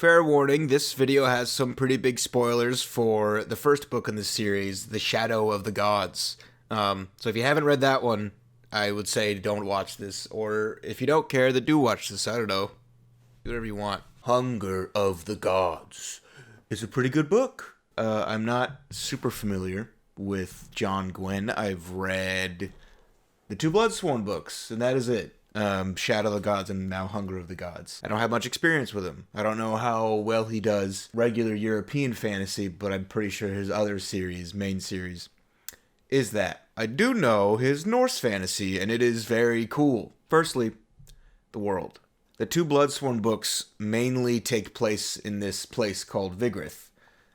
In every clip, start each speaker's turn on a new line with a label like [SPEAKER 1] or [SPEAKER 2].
[SPEAKER 1] Fair warning, this video has some pretty big spoilers for the first book in the series, The Shadow of the Gods. So if you haven't read that one, I would say don't watch this. Or if you don't care, then do watch this. I don't know. Do whatever you want. Hunger of the Gods is a pretty good book. I'm not super familiar with John Gwynne. I've read the two Bloodsworn books, and that is it. Shadow of the Gods and now Hunger of the Gods. I don't have much experience with him. I don't know how well he does regular European fantasy, but I'm pretty sure his other series, main series, is that. I do know his Norse fantasy, and it is very cool. Firstly, the world. The two Bloodsworn books mainly take place in this place called Vigrid.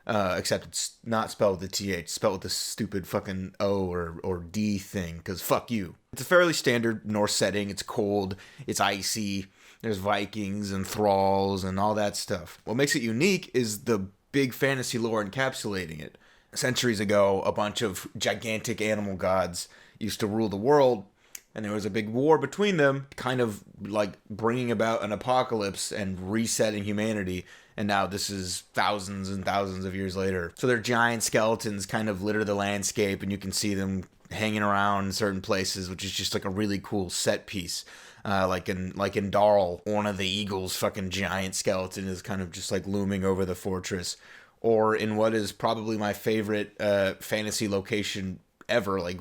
[SPEAKER 1] Except it's not spelled with a TH, it's spelled with a stupid fucking O or D thing, because fuck you. It's a fairly standard Norse setting. It's cold, it's icy, there's Vikings and thralls and all that stuff. What makes it unique is the big fantasy lore encapsulating it. Centuries ago, a bunch of gigantic animal gods used to rule the world, and there was a big war between them, kind of like bringing about an apocalypse and resetting humanity. And now this is thousands and thousands of years later. So their giant skeletons kind of litter the landscape, and you can see them hanging around in certain places, which is just like a really cool set piece. Like in Darl, one of the eagles' fucking giant skeleton is kind of just like looming over the fortress. Or in what is probably my favorite fantasy location ever, like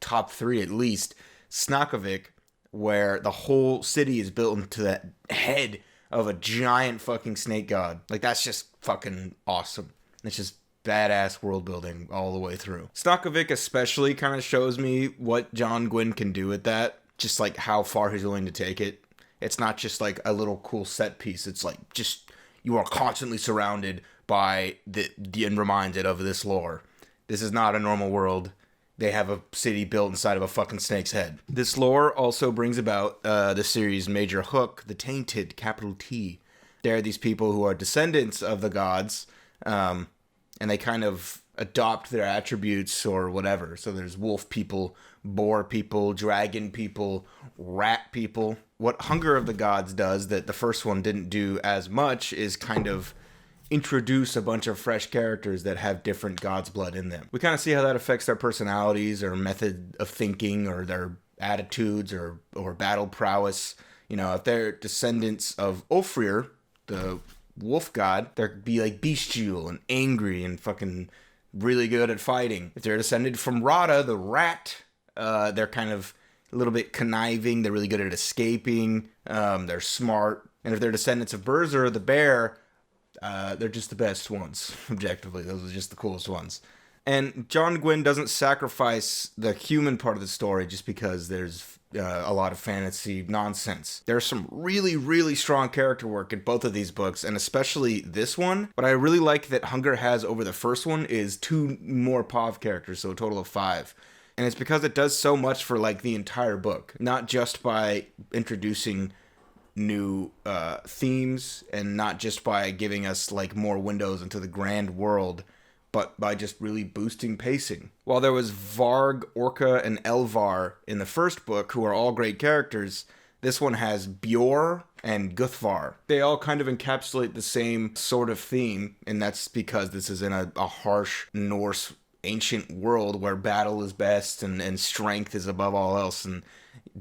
[SPEAKER 1] top 3 at least, Snakavik, where the whole city is built into that head of a giant fucking snake god. Like, that's just fucking awesome. It's just badass world building all the way through. Snakavik especially kind of shows me what John Gwynne can do with that. Just like how far he's willing to take it. It's not just like a little cool set piece. It's like just you are constantly surrounded by the and reminded of this lore. This is not a normal world. They have a city built inside of a fucking snake's head. This lore also brings about the series' major hook, the Tainted, capital T. There are these people who are descendants of the gods, and they kind of adopt their attributes or whatever. So there's wolf people, boar people, dragon people, rat people. What Hunger of the Gods does that the first one didn't do as much is kind of introduce a bunch of fresh characters that have different god's blood in them. We kind of see how that affects their personalities or method of thinking or their attitudes or battle prowess. You know, if they're descendants of Ofrir, the wolf god, they'll be like bestial and angry and fucking really good at fighting. If they're descended from Rada, the rat, they're kind of a little bit conniving. They're really good at escaping. They're smart. And if they're descendants of Berzer, the bear, they're just the best ones, objectively. Those are just the coolest ones. And John Gwynne doesn't sacrifice the human part of the story just because there's a lot of fantasy nonsense. There's some really, really strong character work in both of these books, and especially this one. What I really like that Hunger has over the first one is 2 more POV characters, so a total of 5. And it's because it does so much for like the entire book, not just by introducing new themes and not just by giving us like more windows into the grand world, but by just really boosting pacing. While there was Varg, Orca, and Elvar in the first book, who are all great characters, this one has Bjor and Guthvar. They all kind of encapsulate the same sort of theme, and that's because this is in a harsh Norse ancient world where battle is best and strength is above all else, and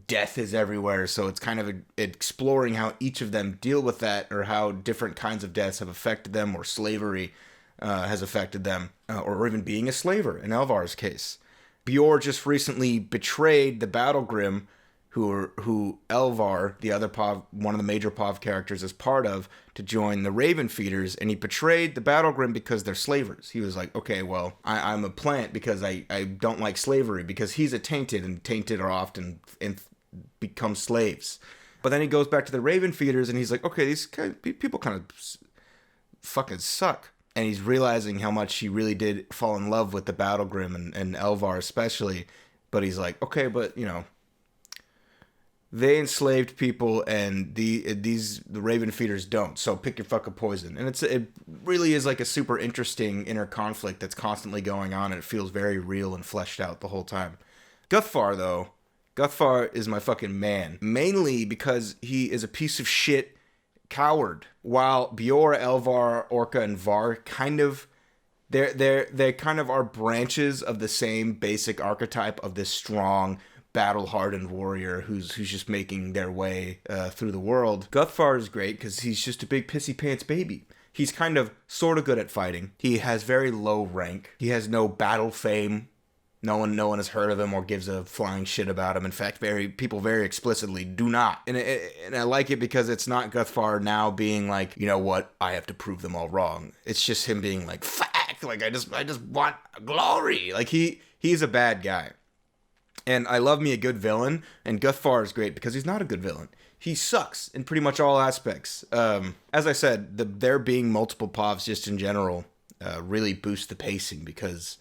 [SPEAKER 1] death is everywhere. So it's kind of exploring how each of them deal with that, or how different kinds of deaths have affected them, or slavery has affected them, or even being a slaver in Elvar's case. Bjor just recently betrayed the Battlegrim, who Elvar, the other POV, one of the major POV characters, is part of, to join the Raven Feeders, and he betrayed the Battlegrim because they're slavers. He was like, okay, well, I'm a plant because I don't like slavery, because he's a tainted, and tainted are often become slaves. But then he goes back to the Raven Feeders, and he's like, okay, these people kind of fucking suck. And he's realizing how much he really did fall in love with the Battlegrim and Elvar especially. But he's like, okay, but, you know, they enslaved people, and the Raven Feeders don't. So pick your fucking poison. And it really is like a super interesting inner conflict that's constantly going on, and it feels very real and fleshed out the whole time. Guthvar, though, Guthvar is my fucking man. Mainly because he is a piece of shit coward. While Bjor, Elvar, Orca, and Var kind of they kind of are branches of the same basic archetype of this strong, battle-hardened warrior who's just making their way through the world. Guthvar is great because he's just a big pissy pants baby. He's kind of sort of good at fighting. He has very low rank. He has no battle fame. No one has heard of him or gives a flying shit about him. In fact, people very explicitly do not. And I like it because it's not Guthvar now being like, you know what, I have to prove them all wrong. It's just him being like, fuck, like I just want glory. Like he's a bad guy. And I love me a good villain, and Guthvar is great because he's not a good villain. He sucks in pretty much all aspects. As I said, there being multiple povs just in general really boosts the pacing because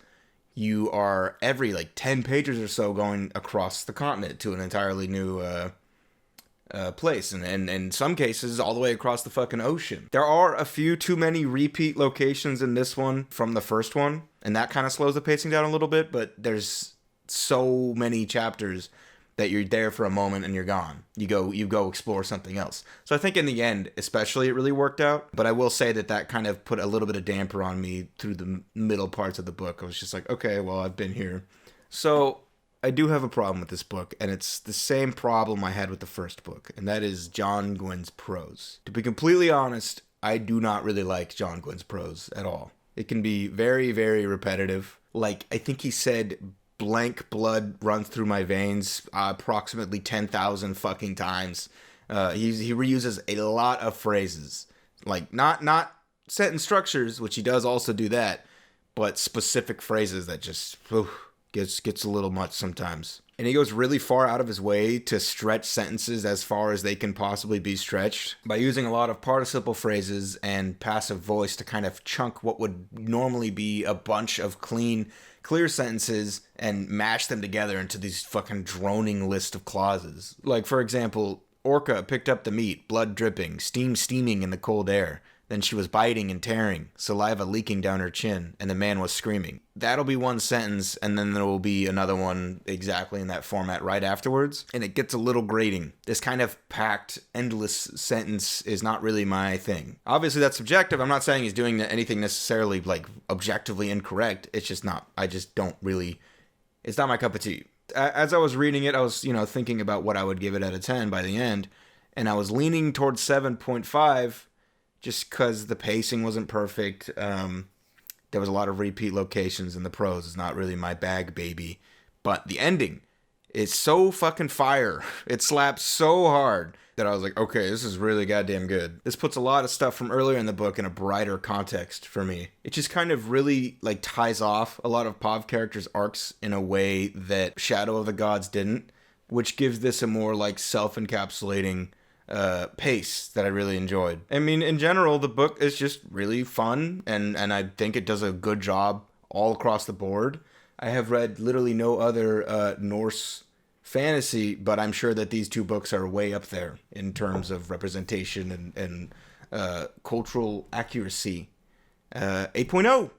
[SPEAKER 1] you are every 10 pages or so going across the continent to an entirely new place, and in some cases all the way across the fucking ocean. There are a few too many repeat locations in this one from the first one, and that kind of slows the pacing down a little bit, but there's so many chapters that you're there for a moment and you're gone. You go explore something else. So I think in the end, especially, it really worked out. But I will say that kind of put a little bit of damper on me through the middle parts of the book. I was just like, okay, well, I've been here. So I do have a problem with this book, and it's the same problem I had with the first book, and that is John Gwyn's prose. To be completely honest, I do not really like John Gwyn's prose at all. It can be very, very repetitive. I think he said blank blood runs through my veins approximately 10,000 fucking times. He reuses a lot of phrases, not sentence structures, which he does also do that, but specific phrases that just gets a little much sometimes. And he goes really far out of his way to stretch sentences as far as they can possibly be stretched by using a lot of participle phrases and passive voice to kind of chunk what would normally be a bunch of clear sentences and mash them together into these fucking droning list of clauses. For example, Orca picked up the meat, blood dripping, steam steaming in the cold air. Then she was biting and tearing, saliva leaking down her chin, and the man was screaming. That'll be one sentence, and then there will be another one exactly in that format right afterwards, and it gets a little grating. This kind of packed, endless sentence is not really my thing. Obviously, that's subjective. I'm not saying he's doing anything necessarily, objectively incorrect. It's just not. I just don't really... It's not my cup of tea. As I was reading it, I was, thinking about what I would give it out of 10 by the end, and I was leaning towards 7.5, just because the pacing wasn't perfect. There was a lot of repeat locations, and the prose is not really my bag, baby. But the ending is so fucking fire. It slaps so hard that I was like, okay, this is really goddamn good. This puts a lot of stuff from earlier in the book in a brighter context for me. It just kind of really ties off a lot of Pov characters' arcs in a way that Shadow of the Gods didn't, which gives this a more self-encapsulating pace that I really enjoyed. I mean, in general, the book is just really fun, and I think it does a good job all across the board. I have read literally no other Norse fantasy, but I'm sure that these two books are way up there in terms of representation and cultural accuracy. 8.0.